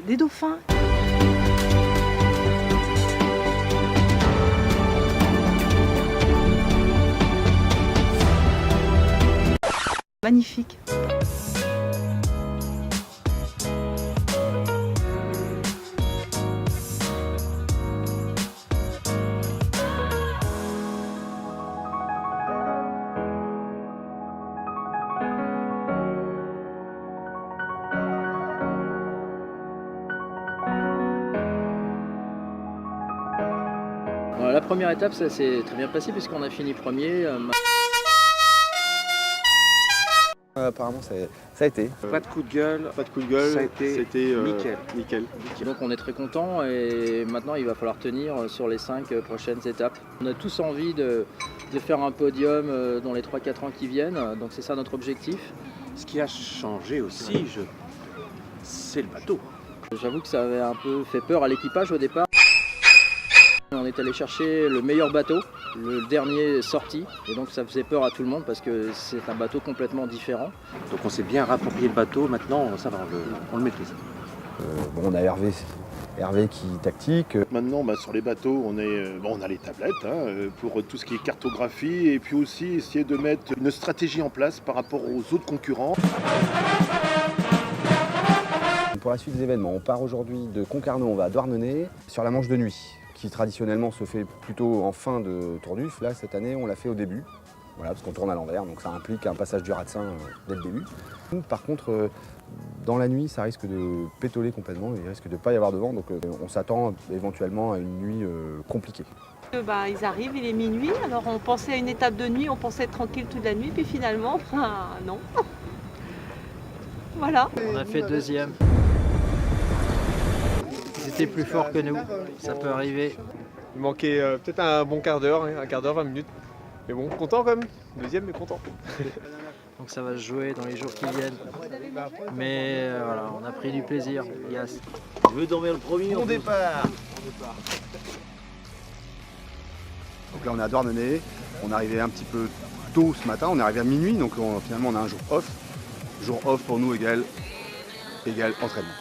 des dauphins. Magnifique. Voilà, la première étape, ça s'est très bien passé puisqu'on a fini premier. Apparemment, ça a été. Pas de coup de gueule, Ça a été c'était nickel. Donc on est très contents et maintenant il va falloir tenir sur les 5 prochaines étapes. On a tous envie de faire un podium dans les 3-4 ans qui viennent, donc c'est ça notre objectif. Ce qui a changé aussi, c'est le bateau. J'avoue que ça avait un peu fait peur à l'équipage au départ. On est allé chercher le meilleur bateau, le dernier sorti, et donc ça faisait peur à tout le monde parce que c'est un bateau complètement différent. Donc on s'est bien rapproprié le bateau, maintenant ça va, on le maîtrise. On a Hervé qui tactique. Maintenant, sur les bateaux, on a les tablettes pour tout ce qui est cartographie et puis aussi essayer de mettre une stratégie en place par rapport aux autres concurrents. Pour la suite des événements, on part aujourd'hui de Concarneau, on va à Douarnenez, sur la Manche de nuit, qui traditionnellement se fait plutôt en fin de Tourduf. Là, cette année, on l'a fait au début, voilà, parce qu'on tourne à l'envers, donc ça implique un passage du Ratsin dès le début. Par contre, dans la nuit, ça risque de pétoler complètement, il risque de ne pas y avoir de vent, donc on s'attend éventuellement à une nuit compliquée. Ils arrivent, il est minuit, alors on pensait à une étape de nuit, on pensait être tranquille toute la nuit, puis finalement, non. Voilà. On a fait deuxième. C'était plus fort que nous, ça peut arriver. Il manquait peut-être un bon quart d'heure, 20 minutes. Mais bon, content quand même. Deuxième, mais content. Donc ça va se jouer dans les jours qui viennent. Mais voilà, on a pris du plaisir. Yes. Je veux dormir le premier. Bon départ. Donc là, on est à Douarnenez. On est arrivé un petit peu tôt ce matin, on est arrivé à minuit, donc finalement on a un jour off. Jour off pour nous égale entraînement.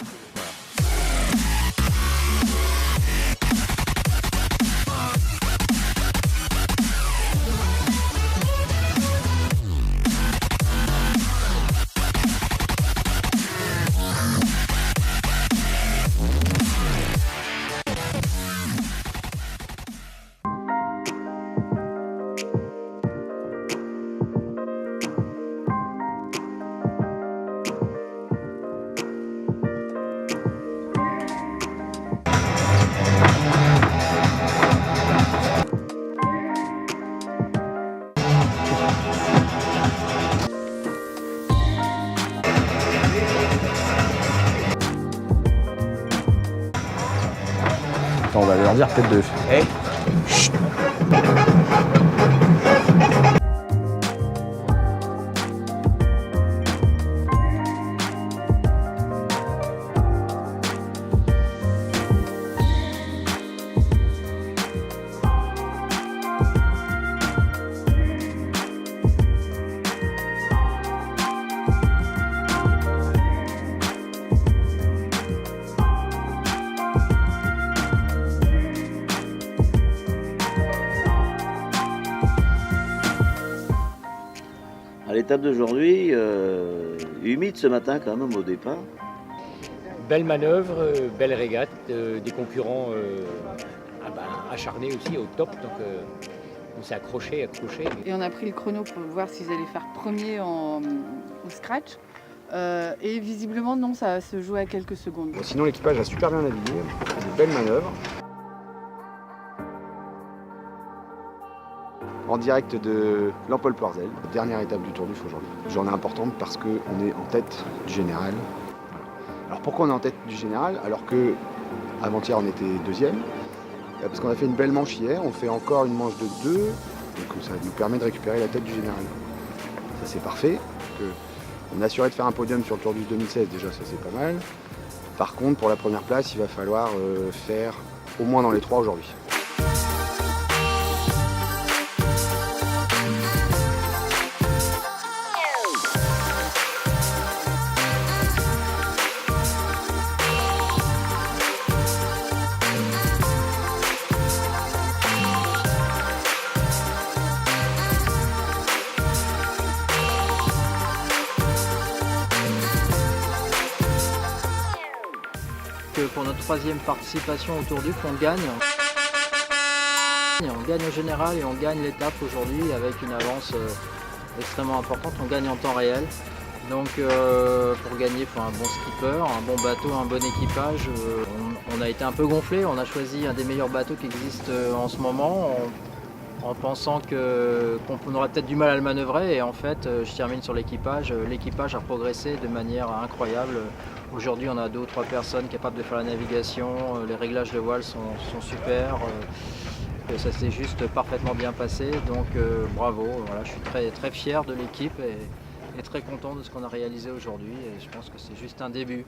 On va leur dire peut-être de... Hey. Chut. À l'étape d'aujourd'hui, humide ce matin quand même au départ. Belle manœuvre, belle régate, des concurrents acharnés aussi au top, donc on s'est accroché. Et on a pris le chrono pour voir s'ils allaient faire premier au scratch. Et visiblement non, ça se joue à quelques secondes. Bon, sinon l'équipage a super bien navigué, des belles manœuvres. En direct de Lampol-Poirzel, dernière étape du Tour du Fou aujourd'hui. Journée importante parce qu'on est en tête du général. Voilà. Alors pourquoi on est en tête du général alors que avant-hier on était deuxième? Parce qu'on a fait une belle manche hier, on fait encore une manche de 2, donc ça nous permet de récupérer la tête du général. Ça c'est parfait. On a assuré de faire un podium sur le Tour du 2016, déjà ça c'est pas mal. Par contre pour la première place il va falloir faire au moins dans les 3 aujourd'hui. pour notre 3e participation au Tour du on gagne. On gagne au général et on gagne l'étape aujourd'hui avec une avance extrêmement importante. On gagne en temps réel. Donc pour gagner, il faut un bon skipper, un bon bateau, un bon équipage. On a été un peu gonflé, on a choisi un des meilleurs bateaux qui existent en ce moment en pensant qu'on aurait peut-être du mal à le manœuvrer. Et en fait, je termine sur l'équipage. L'équipage a progressé de manière incroyable. Aujourd'hui, on a 2 ou 3 personnes capables de faire la navigation. Les réglages de voile sont super. Ça s'est juste parfaitement bien passé. Donc bravo, voilà, je suis très fier de l'équipe et très content de ce qu'on a réalisé aujourd'hui. Et je pense que c'est juste un début.